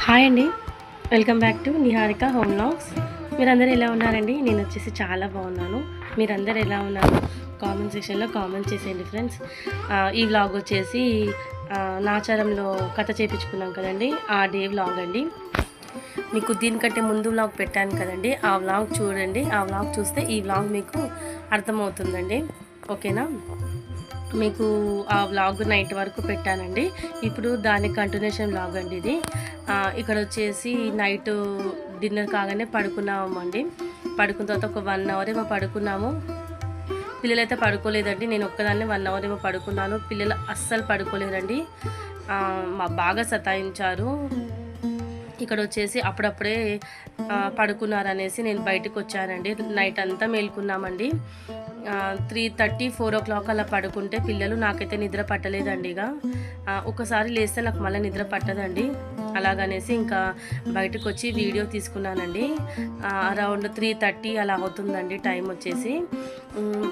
Hi అండి, welcome back to Niharika home vlogs. మీరందరూ ఎలా ఉన్నారండి? నేను వచ్చేసి చాలా బాగున్నాను. మీరందరూ ఎలా ఉన్నారు? కామెంట్ సెక్షన్లో కామెంట్ చేసేయండి ఫ్రెండ్స్. ఈ వ్లాగ్ వచ్చేసి నాచారంలో కథ చేయించుకున్నాం కదండి, ఆ డే వ్లాగ్ అండి. మీకు దీనికంటే ముందు వ్లాగ్ పెట్టాను కదండి, ఆ వ్లాగ్ చూడండి. ఆ వ్లాగ్ చూస్తే ఈ వ్లాగ్ మీకు అర్థమవుతుందండి. ఓకేనా? మీకు ఆ వ్లాగ్ నైట్ వరకు పెట్టానండి. ఇప్పుడు దాని కంటిన్యూషన్ వ్లాగ్ అండి ఇది. ఇక్కడ వచ్చేసి నైట్ డిన్నర్ కాగానే పడుకున్నామండి. పడుకున్న తర్వాత ఒక 1 అవర్ ఏమో పడుకున్నాము. పిల్లలైతే పడుకోలేదండి, నేను ఒక్కదాన్ని 1 అవర్ ఏమో పడుకున్నాను. పిల్లలు అస్సలు పడుకోలేదండి, బాగా సతాయించారు. ఇక్కడ వచ్చేసి అప్పుడప్పుడే పడుకున్నారనేసి నేను బయటకు వచ్చానండి. నైట్ అంతా మేల్కున్నామండి. 3:30, 4 o'clock అలా పడుకుంటే పిల్లలు, నాకైతే నిద్ర పట్టలేదండి. ఇక ఒకసారి లేస్తే నాకు మళ్ళీ నిద్ర పట్టదండి. అలాగనేసి ఇంకా బయటకు వచ్చి వీడియో తీసుకున్నానండి. అరౌండ్ 3:30 అలా అవుతుందండి టైం వచ్చేసి.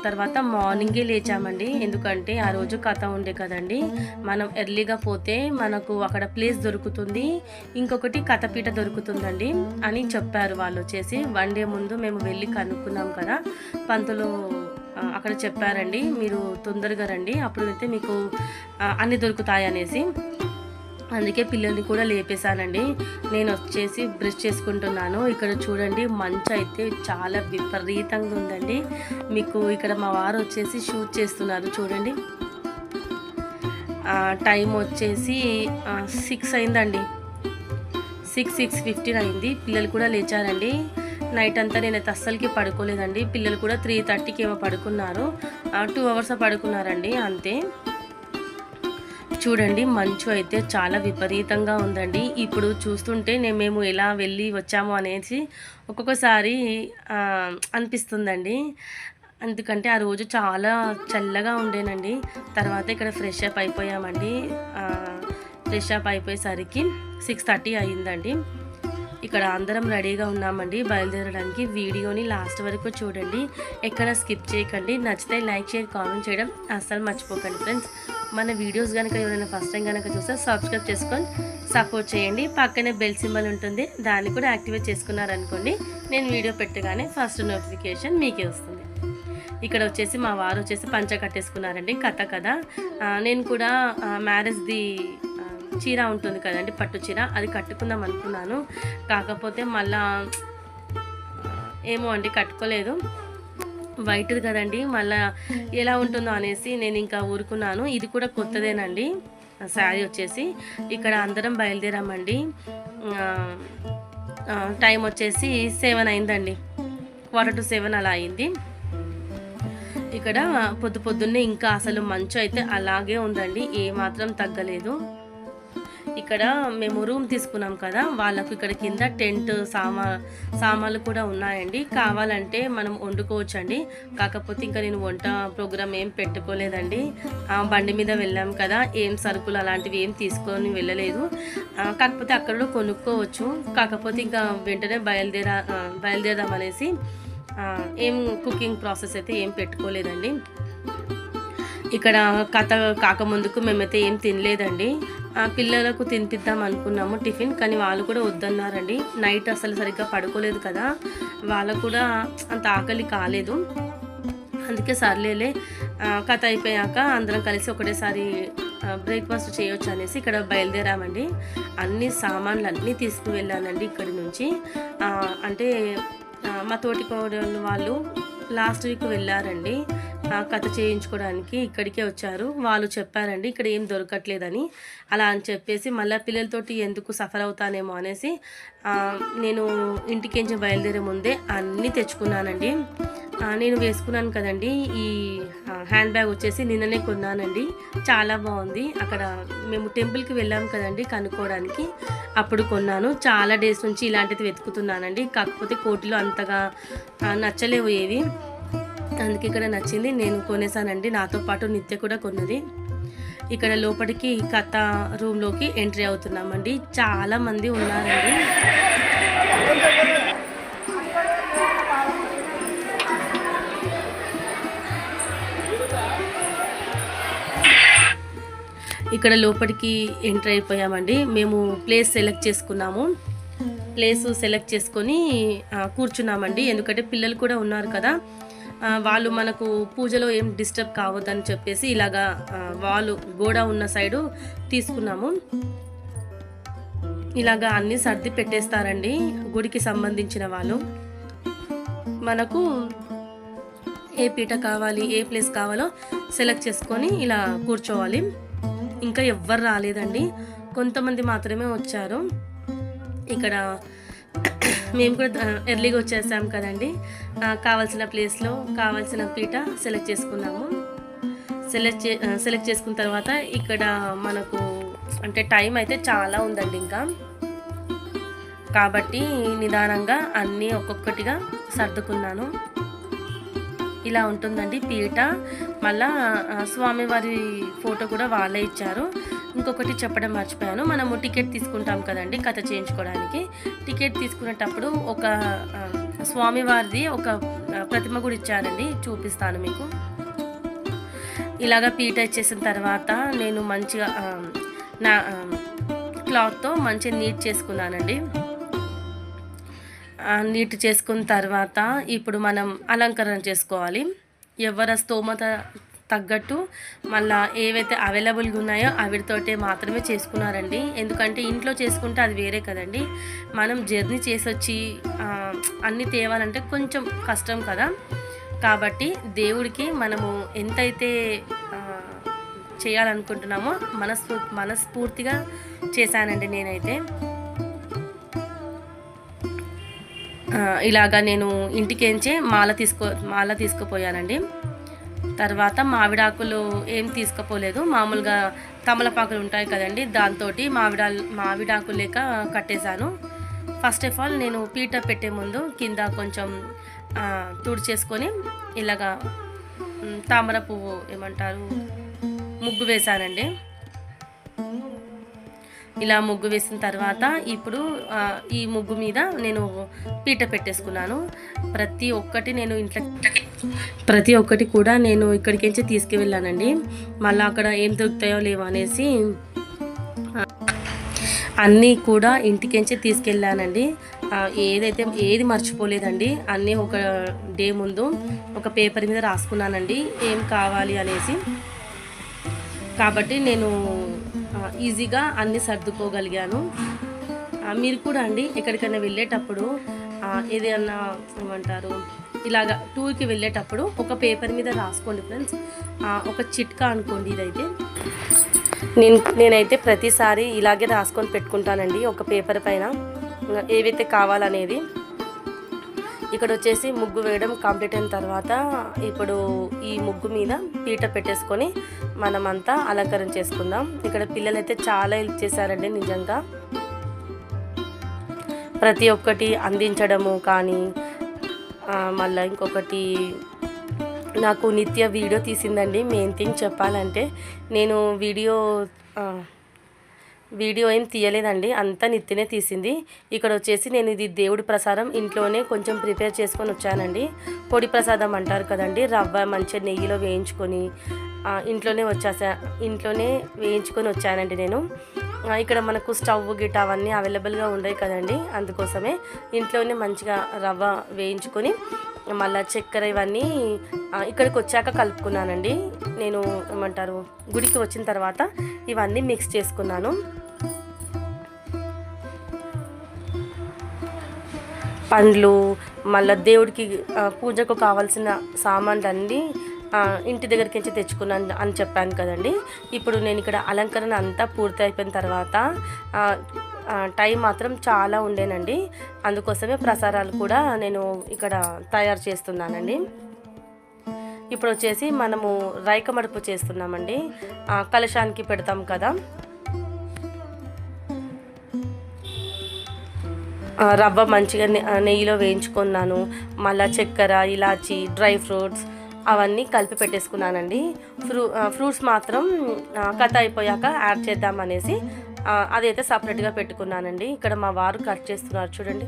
తర్వాత మార్నింగే లేచామండి, ఎందుకంటే ఆ రోజు కథ ఉండే కదండి. మనం ఎర్లీగా పోతే మనకు అక్కడ ప్లేస్ దొరుకుతుంది, ఇంకొకటి కథపీట దొరుకుతుందండి అని చెప్పారు వాళ్ళు వచ్చేసి. 1 day ముందు మేము వెళ్ళి కనుక్కున్నాం కదా, పంతులు అక్కడ చెప్పారండి, మీరు తొందరగా రండి, అప్పుడు అయితే మీకు అన్నీ దొరుకుతాయి అనేసి. అందుకే పిల్లల్ని కూడా లేపేశానండి. నేను వచ్చేసి బ్రష్ చేసుకుంటున్నాను. ఇక్కడ చూడండి, మంచు అయితే చాలా విపరీతంగా ఉందండి. మీకు ఇక్కడ మా వారు వచ్చేసి షూట్ చేస్తున్నారు చూడండి. టైం వచ్చేసి 6 అయిందండి, 6:15 అయింది. పిల్లలు కూడా లేచారండి. నైట్ అంతా నేనైతే అస్సలకి పడుకోలేదండి. పిల్లలు కూడా 3:30కి ఏమో పడుకున్నారు. 2 hours పడుకున్నారండి అంతే. చూడండి, మంచు అయితే చాలా విపరీతంగా ఉందండి. ఇప్పుడు చూస్తుంటే మేము ఎలా వెళ్ళి వచ్చాము అనేసి ఒక్కొక్కసారి అనిపిస్తుందండి. ఎందుకంటే ఆ రోజు చాలా చల్లగా ఉండేనండి. తర్వాత ఇక్కడ ఫ్రెష్ అప్ అయిపోయామండి. ఫ్రెష్ అప్ అయిపోయేసరికి 6:30 అయిందండి. ఇక్కడ అందరం రెడీగా ఉన్నామండి బయలుదేరడానికి. వీడియోని లాస్ట్ వరకు చూడండి, ఎక్కడ స్కిప్ చేయకండి. నచ్చితే లైక్, షేర్, కామెంట్ చేయడం అస్సలు మర్చిపోకండి ఫ్రెండ్స్. మన వీడియోస్ కనుక ఎవరైనా ఫస్ట్ టైం కనుక చూస్తే సబ్స్క్రైబ్ చేసుకొని సపోర్ట్ చేయండి. పక్కనే బెల్ సింబల్ ఉంటుంది, దాన్ని కూడా యాక్టివేట్ చేసుకున్నారనుకోండి, నేను వీడియో పెట్టగానే ఫస్ట్ నోటిఫికేషన్ మీకే వస్తుంది. ఇక్కడ వచ్చేసి మా వారు వచ్చేసి పంచ కట్టేసుకున్నారండి, కథ కదా. నేను కూడా మ్యారేజ్ది చీర ఉంటుంది కదండి, పట్టు చీర, అది కట్టుకుందాం అనుకున్నాను. కాకపోతే మళ్ళా ఏమో అండి కట్టుకోలేదు. వైట్ది కదండి, మళ్ళీ ఎలా ఉంటుందో అనేసి నేను ఇంకా ఊరుకున్నాను. ఇది కూడా కొత్తదేనండి శారీ వచ్చేసి. ఇక్కడ అందరం బయలుదేరామండి. టైం వచ్చేసి 7 అయిందండి, 6:45 అలా అయింది. ఇక్కడ పొద్దున్నే ఇంకా అసలు మంచు అయితే అలాగే ఉందండి, ఏమాత్రం తగ్గలేదు. ఇక్కడ మేము రూమ్ తీసుకున్నాం కదా, వాళ్ళకు ఇక్కడ కింద టెంట్ సామాన్లు కూడా ఉన్నాయండి. కావాలంటే మనం వండుకోవచ్చండి. కాకపోతే ఇంకా నేను వంట ప్రోగ్రామ్ ఏం పెట్టుకోలేదండి. బండి మీద వెళ్ళాం కదా, ఏం సరుకులు అలాంటివి ఏం తీసుకొని వెళ్ళలేదు. కాకపోతే అక్కడ కూడా కొనుక్కోవచ్చు. కాకపోతే ఇంకా వెంటనే బయలుదేరదాం అనేసి ఏం కుకింగ్ ప్రాసెస్ అయితే ఏం పెట్టుకోలేదండి. ఇక్కడ కథ కాకముందుకు మేమైతే ఏం తినలేదండి. పిల్లలకు తినిపిద్దాం అనుకున్నాము టిఫిన్, కానీ వాళ్ళు కూడా వద్దన్నారండి. నైట్ అసలు సరిగ్గా పడుకోలేదు కదా, వాళ్ళకు కూడా అంత ఆకలి కాలేదు. అందుకే సర్లేలే, కథ అయిపోయాక అందరం కలిసి ఒకటేసారి బ్రేక్ఫాస్ట్ చేయొచ్చు అనేసి ఇక్కడ బయలుదేరామండి. అన్ని సామాన్లు అన్నీ తీసుకువెళ్ళానండి ఇక్కడి నుంచి. అంటే మా తోటి కోడలు వాళ్ళు లాస్ట్ వీక్ వెళ్ళారండి కథ చేయించుకోవడానికి, ఇక్కడికే వచ్చారు. వాళ్ళు చెప్పారండి ఇక్కడ ఏం దొరకట్లేదని. అలా అని చెప్పేసి మళ్ళీ పిల్లలతోటి ఎందుకు సఫర్ అవుతానేమో అనేసి నేను ఇంటికించి బయలుదేరే ముందే అన్నీ తెచ్చుకున్నానండి. నేను వేసుకున్నాను కదండి, ఈ హ్యాండ్ బ్యాగ్ వచ్చేసి నిన్ననే కొన్నానండి, చాలా బాగుంది. అక్కడ మేము టెంపుల్కి వెళ్ళాము కదండి కనుక్కోవడానికి, అప్పుడు కొన్నాను. చాలా డేస్ నుంచి ఇలాంటిది వెతుకుతున్నానండి. కాకపోతే కోటిలో అంతగా నచ్చలేవు ఏవి, అందుకే ఇక్కడ నచ్చింది, నేను కొనేసానండి. నాతో పాటు నిత్య కూడా కొన్నది. ఇక్కడ లోపలికి కథ రూమ్లోకి ఎంట్రీ అవుతున్నామండి. చాలా మంది ఉన్నారండి. ఇక్కడ లోపలికి ఎంటర్ అయిపోయామండి. మేము ప్లేస్ సెలెక్ట్ చేసుకున్నాము. ప్లేస్ సెలెక్ట్ చేసుకొని కూర్చున్నామండి. ఎందుకంటే పిల్లలు కూడా ఉన్నారు కదా, వాళ్ళు మనకు పూజలో ఏం డిస్టర్బ్ కావద్దని చెప్పేసి ఇలాగా వాళ్ళు గోడ ఉన్న సైడు తీసుకున్నాము. ఇలాగా అన్నీ సర్ది పెట్టేస్తారండి గుడికి సంబంధించిన వాళ్ళు. మనకు ఏ పీట కావాలి, ఏ ప్లేస్ కావాలో సెలెక్ట్ చేసుకొని ఇలా కూర్చోవాలి. ఇంకా ఎవ్వరు రాలేదండి, కొంతమంది మాత్రమే వచ్చారు. ఇక్కడ మేము కూడా ఎర్లీగా వచ్చేసాం కదండి, కావాల్సిన ప్లేస్లో కావాల్సిన పీట సెలెక్ట్ చేసుకున్నాము. సెలెక్ట్ చేసుకున్న తర్వాత ఇక్కడ మనకు అంటే టైం అయితే చాలా ఉందండి ఇంకా, కాబట్టి నిదానంగా అన్నీ ఒక్కొక్కటిగా సర్దుకున్నాను. ఇలా ఉంటుందండి పీట. మళ్ళా స్వామివారి ఫోటో కూడా వాళ్ళే ఇచ్చారు. ఇంకొకటి చెప్పడం మర్చిపోయాను, మనము టికెట్ తీసుకుంటాం కదండి కథ చేయించుకోవడానికి. టికెట్ తీసుకునేటప్పుడు ఒక స్వామివారిది ఒక ప్రతిమ కూడా ఇచ్చారండి, చూపిస్తాను మీకు. ఇలాగా పీట ఇచ్చేసిన తర్వాత నేను మంచిగా నా క్లాత్తో మంచిగా నీట్ చేసుకున్నానండి. నీట్ చేసుకున్న తర్వాత ఇప్పుడు మనం అలంకరణ చేసుకోవాలి. ఎవరి స్తోమత తగ్గట్టు మళ్ళీ ఏవైతే అవైలబుల్గా ఉన్నాయో అవిటితోటే మాత్రమే చేసుకున్నారండి. ఎందుకంటే ఇంట్లో చేసుకుంటే అది వేరే కదండి, మనం జర్నీ చేసి వచ్చి అన్నీ తేవాలంటే కొంచెం కష్టం కదా. కాబట్టి దేవుడికి మనము ఎంతైతే చేయాలనుకుంటున్నామో మనస్ఫూర్తిగా చేశానండి నేనైతే. ఇలాగా నేను ఇంటికేంచే మాల తీసుకుపోయానండి. తర్వాత మామిడాకులు ఏం తీసుకుపోలేదు, మామూలుగా తమలపాకులు ఉంటాయి కదండి, దాంతో మామిడాకులు లేక కట్టేశాను. ఫస్ట్ ఆఫ్ ఆల్ నేను పీట పెట్టే ముందు కింద కొంచెం తుడిచేసుకొని ఇలాగా తామర పువ్వు ఏమంటారు ముగ్గు వేశానండి. ఇలా ముగ్గు వేసిన తర్వాత ఇప్పుడు ఈ ముగ్గు మీద నేను పీట పెట్టేసుకున్నాను. ప్రతి ఒక్కటి కూడా నేను ఇక్కడికించి తీసుకువెళ్ళానండి. మళ్ళీ అక్కడ ఏం దొరుకుతాయో లేవో అనేసి అన్నీ కూడా ఇంటికించి తీసుకెళ్ళానండి. ఏది మర్చిపోలేదండి. అన్నీ ఒక డే ముందు ఒక పేపర్ మీద రాసుకున్నానండి ఏం కావాలి అనేసి. కాబట్టి నేను ఈజీగా అన్నీ సర్దుకోగలిగాను. మీరు కూడా అండి ఎక్కడికైనా వెళ్ళేటప్పుడు ఏదైనా ఏమంటారు ఇలాగా టూర్కి వెళ్ళేటప్పుడు ఒక పేపర్ మీద రాసుకోండి ఫ్రెండ్స్. ఒక చిట్కా అనుకోండి ఇదైతే. నేనైతే ప్రతిసారి ఇలాగే రాసుకొని పెట్టుకుంటానండి ఒక పేపర్ పైన ఏవైతే కావాలనేది. ఇక్కడ వచ్చేసి ముగ్గు వేయడం కంప్లీట్ అయిన తర్వాత ఇప్పుడు ఈ ముగ్గు మీద పీట పెట్టేసుకొని మనమంతా అలంకరణ చేసుకుందాం. ఇక్కడ పిల్లలైతే చాలా హెల్ప్ చేశారండి నిజంగా. ప్రతి ఒక్కటి అందించడము కానీ, మళ్ళీ ఇంకొకటి నాకు నిత్య వీడియో తీసిందండి. మెయిన్ థింగ్ చెప్పాలంటే నేను వీడియో ఏం తీయలేదండి, అంతా నిత్యనే తీసింది. ఇక్కడ వచ్చేసి నేను ఇది దేవుడి ప్రసాదం ఇంట్లోనే కొంచెం ప్రిపేర్ చేసుకొని వచ్చానండి. పొడి ప్రసాదం అంటారు కదండి, రవ్వ మంచిగా నెయ్యిలో వేయించుకొని ఇంట్లోనే వేయించుకొని వచ్చానండి నేను. ఇక్కడ మనకు స్టవ్ గిట్ట అవన్నీ అవైలబుల్గా ఉండవు కదండి, అందుకోసమే ఇంట్లోనే మంచిగా రవ్వ వేయించుకొని మళ్ళీ చక్కెర ఇవన్నీ ఇక్కడికి వచ్చాక కలుపుకున్నానండి. నేను ఏమంటారు గుడికి వచ్చిన తర్వాత ఇవన్నీ మిక్స్ చేసుకున్నాను. పండ్లు మళ్ళీ దేవుడికి పూజకు కావాల్సిన సామాన్లు అన్నీ ఇంటి దగ్గరికి నుంచి తెచ్చుకున్నాను అని చెప్పాను కదండి. ఇప్పుడు నేను ఇక్కడ అలంకరణ అంతా పూర్తి అయిపోయిన తర్వాత టైం మాత్రం చాలా ఉండేనండి, అందుకోసమే ప్రసారాలు కూడా నేను ఇక్కడ తయారు చేస్తున్నానండి. ఇప్పుడు వచ్చేసి మనము రైక మడుపు చేస్తున్నామండి, కలశానికి పెడతాం కదా. రవ్వ మంచిగా నెయ్యిలో వేయించుకున్నాను, మళ్ళీ చక్కెర ఇలాచి డ్రై ఫ్రూట్స్ అవన్నీ కలిపి పెట్టేసుకున్నానండి. ఫ్రూట్స్ మాత్రం కథ అయిపోయాక యాడ్ చేద్దామనేసి అదైతే సపరేట్గా పెట్టుకున్నానండి. ఇక్కడ మా వారు కట్ చేస్తున్నారు చూడండి.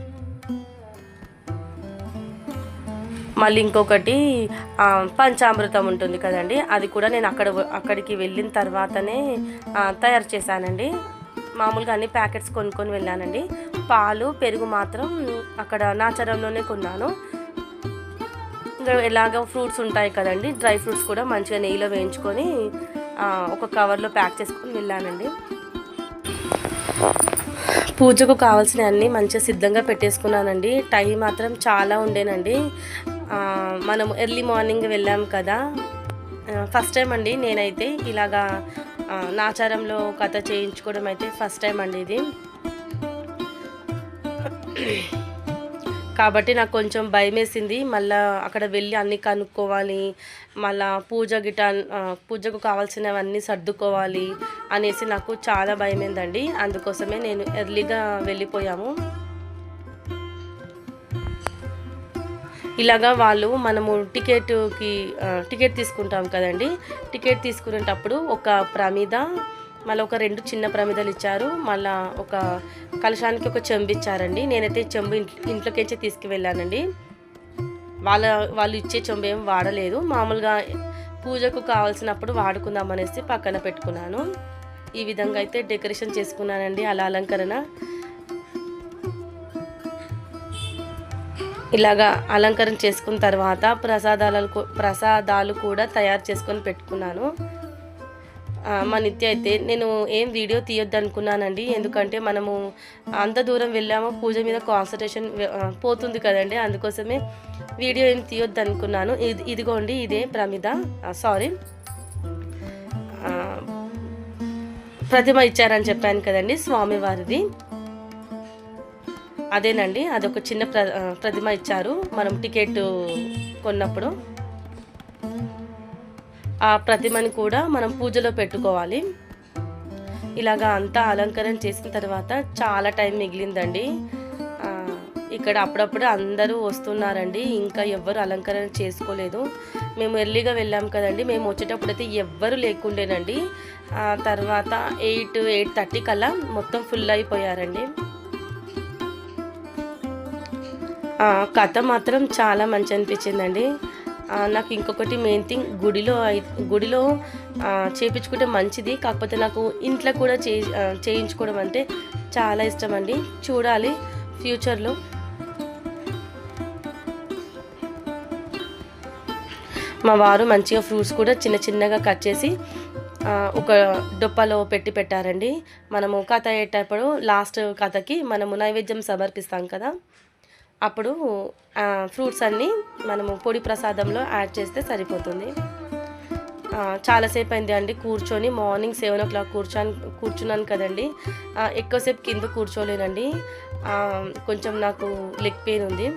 మళ్ళీ ఇంకొకటి పంచామృతం ఉంటుంది కదండి, అది కూడా నేను అక్కడికి వెళ్ళిన తర్వాతనే తయారు చేశానండి. మామూలుగా అన్ని ప్యాకెట్స్ కొనుక్కొని వెళ్ళానండి. పాలు పెరుగు మాత్రం అక్కడ నాచారంలోనే కొన్నాను. ఇంకా ఎలాగో ఫ్రూట్స్ ఉంటాయి కదండి, డ్రై ఫ్రూట్స్ కూడా మంచిగా నెయ్యిలో వేయించుకొని ఒక కవర్లో ప్యాక్ చేసుకొని వెళ్ళానండి. పూజకు కావాల్సిన అన్నీ మంచిగా సిద్ధంగా పెట్టేసుకున్నానండి. టైం మాత్రం చాలా ఉండేనండి. మనం ఎర్లీ మార్నింగ్ వెళ్ళాం కదా, ఫస్ట్ టైం అండి నేనైతే ఇలాగా నాచారంలో కథ చేయించుకోవడం అయితే ఫస్ట్ టైం అండి ఇది. కాబట్టి నాకు కొంచెం భయం వేసింది. మళ్ళీ అక్కడ వెళ్ళి అన్నీ కనుక్కోవాలి, మళ్ళా పూజకు కావాల్సినవన్నీ సర్దుకోవాలి అనేసి నాకు చాలా భయమైందండి. అందుకోసమే నేను ఎర్లీగా వెళ్ళిపోయాము. ఇలాగా వాళ్ళు మనము టికెట్ తీసుకుంటాం కదండి, టికెట్ తీసుకునేటప్పుడు ఒక ప్రమిద, మళ్ళీ ఒక 2 చిన్న ప్రమిదలు ఇచ్చారు, మళ్ళీ ఒక కలశానికి ఒక చెంబు ఇచ్చారండి. నేనైతే చెంబు ఇంట్లోకించే తీసుకువెళ్ళానండి. వాళ్ళు ఇచ్చే చెంబు ఏం వాడలేదు, మామూలుగా పూజకు కావాల్సినప్పుడు వాడుకుందాం అనేసి పక్కన పెట్టుకున్నాను. ఈ విధంగా అయితే డెకరేషన్ చేసుకున్నానండి, అలా అలంకరణ. ఇలాగా అలంకరణ చేసుకున్న తర్వాత ప్రసాదాలు కూడా తయారు చేసుకొని పెట్టుకున్నాను. మా నిత్య అయితే నేను ఏం వీడియో తీయొద్దు అనుకున్నానండి, ఎందుకంటే మనము అంత దూరం వెళ్ళామో పూజ మీద కాన్సన్ట్రేషన్ పోతుంది కదండి, అందుకోసమే వీడియో ఏం తీయొద్దు అనుకున్నాను. ఇదిగోండి, ఇదే ప్రతిమ ఇచ్చారని చెప్పాను కదండి, స్వామివారిది అదేనండి. అదొక చిన్న ప్రతిమ ఇచ్చారు మనం టికెట్ కొన్నప్పుడు. ఆ ప్రతిమని కూడా మనం పూజలో పెట్టుకోవాలి. ఇలాగా అంతా అలంకరణ చేసిన తర్వాత చాలా టైం మిగిలిందండి. ఇక్కడ అప్పుడప్పుడు అందరూ వస్తున్నారండి, ఇంకా ఎవ్వరు అలంకరణ చేసుకోలేదు. మేము ఎర్లీగా వెళ్ళాం కదండి, మేము వచ్చేటప్పుడు అయితే ఎవ్వరు లేకుండేనండి. తర్వాత 8:30 కల్లా మొత్తం ఫుల్ అయిపోయారండి. కథ మాత్రం చాలా మంచి అనిపించిందండి. నాకు ఇంకొకటి మెయిన్ థింగ్, గుడిలో చేయించుకుంటే మంచిది, కాకపోతే నాకు ఇంట్లో కూడా చేయించుకోవడం అంటే చాలా ఇష్టం అండి. చూడాలి ఫ్యూచర్లో. మా వారు మంచిగా ఫ్రూట్స్ కూడా చిన్న చిన్నగా కట్ చేసి ఒక డొప్పలో పెట్టారండి. మనము కథ అయ్యేటప్పుడు లాస్ట్ కథకి మనము నైవేద్యం సమర్పిస్తాం కదా, అప్పుడు ఫ్రూట్స్ అన్నీ మనము పొడి ప్రసాదంలో యాడ్ చేస్తే సరిపోతుంది. చాలాసేపు అయింది అండి కూర్చొని. మార్నింగ్ 7 o'clock కూర్చున్నాను కదండి, ఎక్కువసేపు కింద కూర్చోలేనండి. కొంచెం నాకు లెగ్ పెయిన్ ఉంది,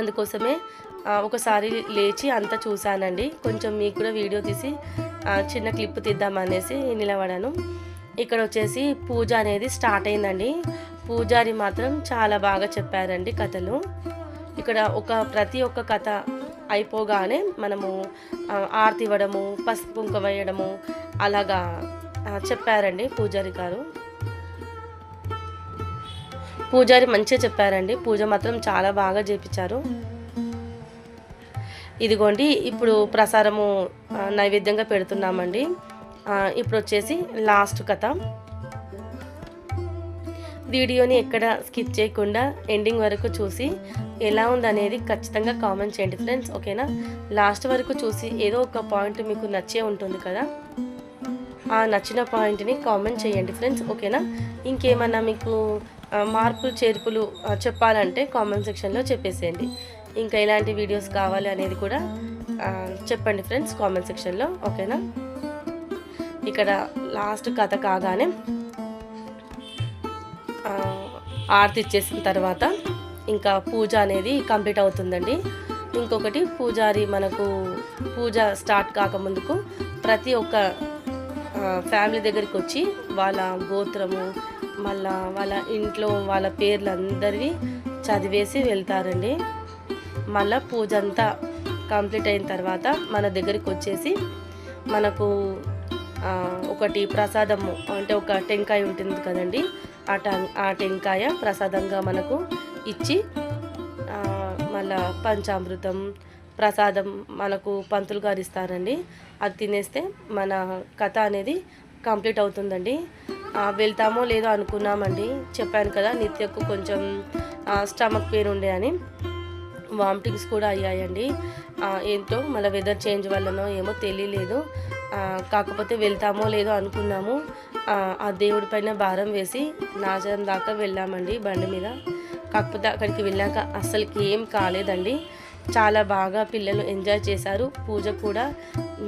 అందుకోసమే ఒకసారి లేచి అంతా చూశానండి. కొంచెం మీకు కూడా వీడియో తీసి చిన్న క్లిప్ తీద్దామనేసి నిలబడాను. ఇక్కడ వచ్చేసి పూజ అనేది స్టార్ట్ అయిందండి. పూజారి మాత్రం చాలా బాగా చెప్పారండి కథలు. ఇక్కడ ప్రతి ఒక్క కథ అయిపోగానే మనము ఆరతి ఇవ్వడము, పసుపు కుంకుమ వేయడము అలాగా చెప్పారండి పూజారి గారు. పూజారి మంచిగా చెప్పారండి, పూజ మాత్రం చాలా బాగా చేపించారు. ఇదిగోండి, ఇప్పుడు ప్రసాదము నైవేద్యంగా పెడుతున్నామండి. ఇప్పుడు వచ్చేసి లాస్ట్ కథ. వీడియోని ఎక్కడ స్కిప్ చేయకుండా ఎండింగ్ వరకు చూసి ఎలా ఉందనేది ఖచ్చితంగా కామెంట్ చేయండి ఫ్రెండ్స్, ఓకేనా. లాస్ట్ వరకు చూసి ఏదో ఒక పాయింట్ మీకు నచ్చే ఉంటుంది కదా, ఆ నచ్చిన పాయింట్ని కామెంట్ చేయండి ఫ్రెండ్స్, ఓకేనా. ఇంకేమన్నా మీకు మార్పులు చేర్పులు చెప్పాలంటే కామెంట్ సెక్షన్లో చెప్పేసేయండి. ఇంకా ఎలాంటి వీడియోస్ కావాలి అనేది కూడా చెప్పండి ఫ్రెండ్స్ కామెంట్ సెక్షన్లో, ఓకేనా. ఇక్కడ లాస్ట్ కథ కాగానే ఆరతి ఇచ్చేసిన తర్వాత ఇంకా పూజ అనేది కంప్లీట్ అవుతుందండి. ఇంకొకటి, పూజారి మనకు పూజ స్టార్ట్ కాకముందుకు ప్రతి ఒక్క ఫ్యామిలీ దగ్గరికి వచ్చి వాళ్ళ గోత్రము, మళ్ళా వాళ్ళ ఇంట్లో వాళ్ళ పేర్లు అందరివి చదివేసి వెళ్తారండి. మళ్ళీ పూజ అంతా కంప్లీట్ అయిన తర్వాత మన దగ్గరికి వచ్చేసి మనకు ఒకటి ప్రసాదము అంటే ఒక టెంకాయ ఉంటుంది కదండి, ఆ టెంకాయ ప్రసాదంగా మనకు ఇచ్చి మళ్ళా పంచామృతం ప్రసాదం మనకు పంతులు గారు ఇస్తారండి. అది తినేస్తే మన కథ అనేది కంప్లీట్ అవుతుందండి. వెళ్తామో లేదో అనుకున్నామండి. చెప్పాను కదా నిత్యకు కొంచెం స్టమక్ పెయిన్ ఉండే అని, వామిటింగ్స్ కూడా అయ్యాయండి. ఏంటో మళ్ళీ వెదర్ చేంజ్ వల్లనో ఏమో తెలియలేదు. కాకపోతే వెళ్తామో లేదో అనుకున్నాము. ఆ దేవుడి పైన భారం వేసి నాజరం దాకా వెళ్ళామండి బండి మీద. కాకపోతే అక్కడికి వెళ్ళాక అస్సలకి ఏం కాలేదండి. చాలా బాగా పిల్లలు ఎంజాయ్ చేశారు. పూజ కూడా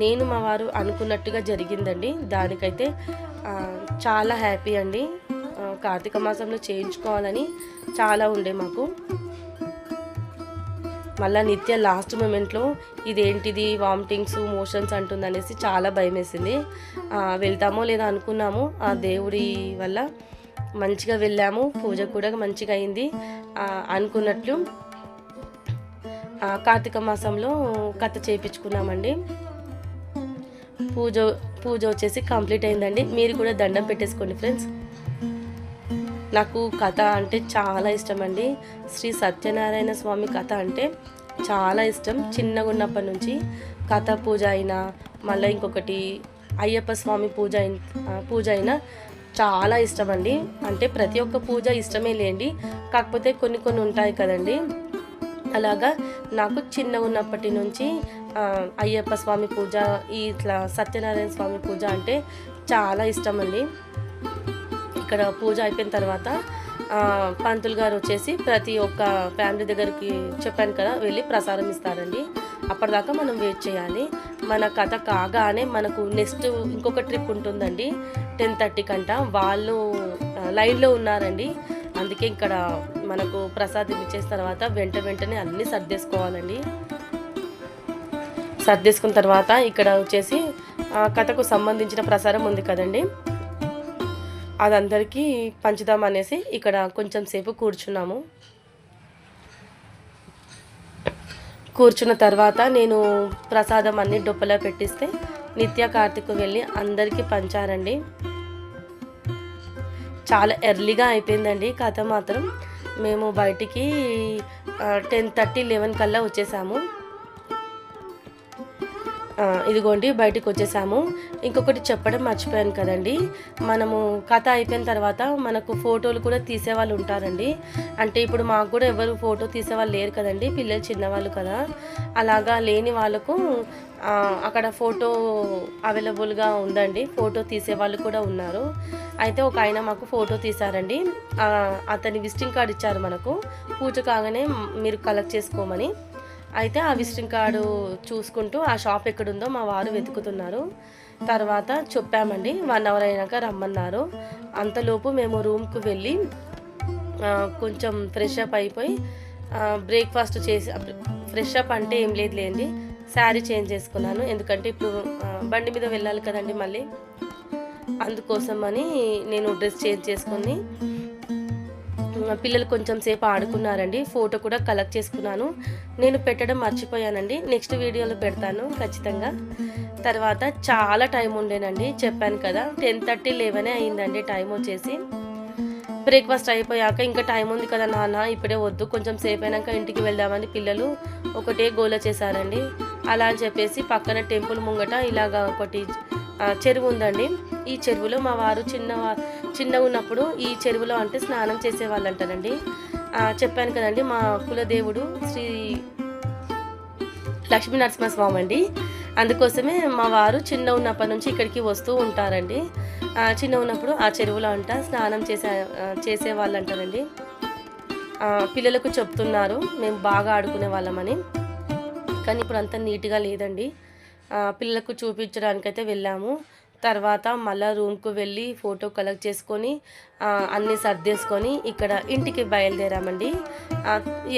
నేను మా వారు అనుకున్నట్టుగా జరిగిందండి. దానికైతే చాలా హ్యాపీ అండి. కార్తీక మాసంలో చేయించుకోవాలని చాలా ఉండే మాకు. మళ్ళీ నిత్య లాస్ట్ మూమెంట్లో ఇదేంటిది వామిటింగ్స్ మోషన్స్ అంటుందనేసి చాలా భయం వేసింది. వెళ్తామో లేదో అనుకున్నాము. ఆ దేవుడి వల్ల మంచిగా వెళ్ళాము. పూజ కూడా మంచిగా అయింది. అనుకున్నట్లు కార్తీక మాసంలో కథ చేయించుకున్నామండి. పూజ వచ్చేసి కంప్లీట్ అయిందండి. మీరు కూడా దండం పెట్టేసుకోండి ఫ్రెండ్స్. నాకు కథ అంటే చాలా ఇష్టం అండి. శ్రీ సత్యనారాయణ స్వామి కథ అంటే చాలా ఇష్టం. చిన్నగా ఉన్నప్పటి నుంచి కథ పూజ అయినా, మళ్ళీ ఇంకొకటి అయ్యప్ప స్వామి పూజ అయినా చాలా ఇష్టం అండి. అంటే ప్రతి ఒక్క పూజ ఇష్టమే లేండి, కాకపోతే కొన్ని ఉంటాయి కదండి. అలాగా నాకు చిన్నగా ఉన్నప్పటి నుంచి అయ్యప్ప స్వామి పూజ, ఇట్లా సత్యనారాయణ స్వామి పూజ అంటే చాలా ఇష్టం అండి. ఇక్కడ పూజ అయిపోయిన తర్వాత పంతులు గారు వచ్చేసి ప్రతి ఒక్క ఫ్యామిలీ దగ్గరికి చెప్పాను కదా వెళ్ళి ప్రసాదం ఇస్తారండి. అప్పటిదాకా మనం వెయిట్ చేయాలి. మన కథ కాగానే మనకు నెక్స్ట్ ఇంకొక ట్రిప్ ఉంటుందండి 10:30 కంట. వాళ్ళు లైన్లో ఉన్నారండి. అందుకే ఇక్కడ మనకు ప్రసాదం ఇచ్చేసిన తర్వాత వెంటనే అన్నీ సర్దేసుకోవాలండి. సర్దేసుకున్న తర్వాత ఇక్కడ వచ్చేసి కథకు సంబంధించిన ప్రసారం ఉంది కదండి, అదందరికీ పంచుదాం అనేసి ఇక్కడ కొంచెం సేపు కూర్చున్నాము. కూర్చున్న తర్వాత నేను ప్రసాదం అన్ని డొప్పలో పెట్టిస్తే నిత్య కార్తీక్ వెళ్ళి అందరికీ పంచారండి. చాలా ఎర్లీగా అయిపోయిందండి కథ మాత్రం. మేము బయటికి 10:30, 11 కల్లా వచ్చేసాము. ఇదిగోండి బయటకు వచ్చేసాము. ఇంకొకటి చెప్పడం మర్చిపోయాను కదండి, మనము కథ అయిపోయిన తర్వాత మనకు ఫోటోలు కూడా తీసేవాళ్ళు ఉంటారండి. అంటే ఇప్పుడు మాకు కూడా ఎవరు ఫోటో తీసేవాళ్ళు లేరు కదండి, పిల్లలు చిన్నవాళ్ళు కదా. అలాగా లేని వాళ్ళకు అక్కడ ఫోటో అవైలబుల్గా ఉందండి. ఫోటో తీసేవాళ్ళు కూడా ఉన్నారు. అయితే ఒక ఆయన మాకు ఫోటో తీశారండి. అతని విజిటింగ్ కార్డు ఇచ్చారు మనకు, పూజ కాగానే మీరు కలెక్ట్ చేసుకోమని. అయితే ఆ విజిటింగ్ కార్డు చూసుకుంటూ ఆ షాప్ ఎక్కడుందో మా వారు వెతుకుతున్నారు. తర్వాత చెప్పామండి, 1 అవర్ అయినాక రమ్మన్నారు. అంతలోపు మేము రూమ్కు వెళ్ళి కొంచెం ఫ్రెష్ అప్ అయిపోయి బ్రేక్ఫాస్ట్ చేసి, ఫ్రెష్ అప్ అంటే ఏం లేదులేండి, శారీ చేంజ్ చేసుకున్నాను. ఎందుకంటే ఇప్పుడు బండి మీద వెళ్ళాలి కదండి మళ్ళీ, అందుకోసమని నేను డ్రెస్ చేంజ్ చేసుకొని పిల్లలు కొంచెం సేపు ఆడుకున్నారండి. ఫోటో కూడా కలెక్ట్ చేసుకున్నాను. నేను పెట్టడం మర్చిపోయానండి, నెక్స్ట్ వీడియోలో పెడతాను ఖచ్చితంగా. తర్వాత చాలా టైం ఉండేనండి, చెప్పాను కదా 10:30, 11 అయిందండి టైం వచ్చేసి. బ్రేక్ఫాస్ట్ అయిపోయాక ఇంకా టైం ఉంది కదా నాన్న, ఇప్పుడే వద్దు, కొంచెం సేపు అయినాక ఇంటికి వెళ్దామని పిల్లలు ఒకటే గోల చేశారండి. అలా అని చెప్పేసి పక్కన టెంపుల్ ముంగట ఇలాగా ఒకటి చెరువు ఉందండి. ఈ చెరువులో మా వారు చిన్నగా ఉన్నప్పుడు ఈ చెరువులో అంటే స్నానం చేసేవాళ్ళు అంటారండి. చెప్పాను కదండి, మా కులదేవుడు శ్రీ లక్ష్మీ నరసింహస్వామి అండి. అందుకోసమే మా వారు చిన్న ఉన్నప్పటి నుంచి ఇక్కడికి వస్తూ ఉంటారండి. చిన్న ఉన్నప్పుడు ఆ చెరువులో అంట స్నానం చేసేవాళ్ళు అంటారండి. పిల్లలకు చెప్తున్నారు మేము బాగా ఆడుకునే వాళ్ళమని, కానీ ఇప్పుడు అంత నీట్గా లేదండి. పిల్లలకు చూపించడానికైతే వెళ్ళాము. తర్వాత మళ్ళీ రూమ్కు వెళ్ళి ఫోటో కలెక్ట్ చేసుకొని అన్నీ సర్దేసుకొని ఇక్కడ ఇంటికి బయలుదేరామండి.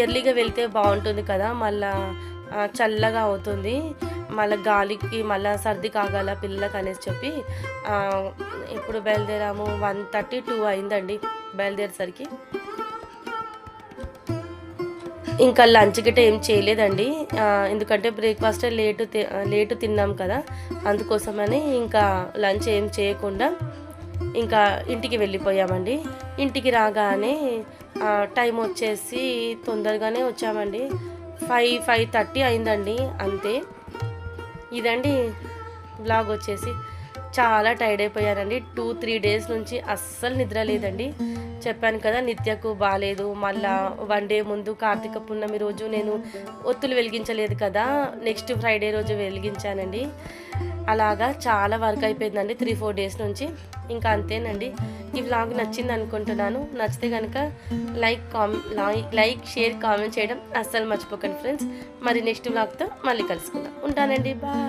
ఎర్లీగా వెళ్తే బాగుంటుంది కదా, మళ్ళా చల్లగా అవుతుంది, మళ్ళీ గాలికి మళ్ళీ సర్ది కాగాల పిల్లలకు అనేసి చెప్పి ఇప్పుడు బయలుదేరాము. 1:30, 2 అయిందండి బయలుదేరేసరికి. ఇంకా లంచ్ గిట్ట ఏం చేయలేదండి, ఎందుకంటే బ్రేక్ఫాస్ట్ లేటు తిన్నాం కదా, అందుకోసమని ఇంకా లంచ్ ఏం చేయకుండా ఇంకా ఇంటికి వెళ్ళిపోయామండి. ఇంటికి రాగానే టైం వచ్చేసి తొందరగానే వచ్చామండి. 5:30 అయిందండి అంతే. ఇదండి వ్లాగ్ వచ్చేసి. చాలా టైర్డ్ అయిపోయానండి. 2-3 డేస్ నుంచి అస్సలు నిద్ర లేదండి. చెప్పాను కదా నిత్యకు బాగాలేదు. మళ్ళా 1 డే ముందు కార్తీక పున్నమి రోజు నేను ఒత్తులు వెలిగించలేదు కదా, నెక్స్ట్ ఫ్రైడే రోజు వెలిగించానండి. అలాగా చాలా వర్క్ అయిపోయిందండి 3-4 డేస్ నుంచి. ఇంకా అంతేనండి. ఈ వ్లాగ్ నచ్చింది అనుకుంటున్నాను. నచ్చితే కనుక లైక్ షేర్ కామెంట్ చేయడం అస్సలు మర్చిపోకండి ఫ్రెండ్స్. మరి నెక్స్ట్ వ్లాగ్తో మళ్ళీ కలుసుకుందాం. ఉంటానండి. బాయ్.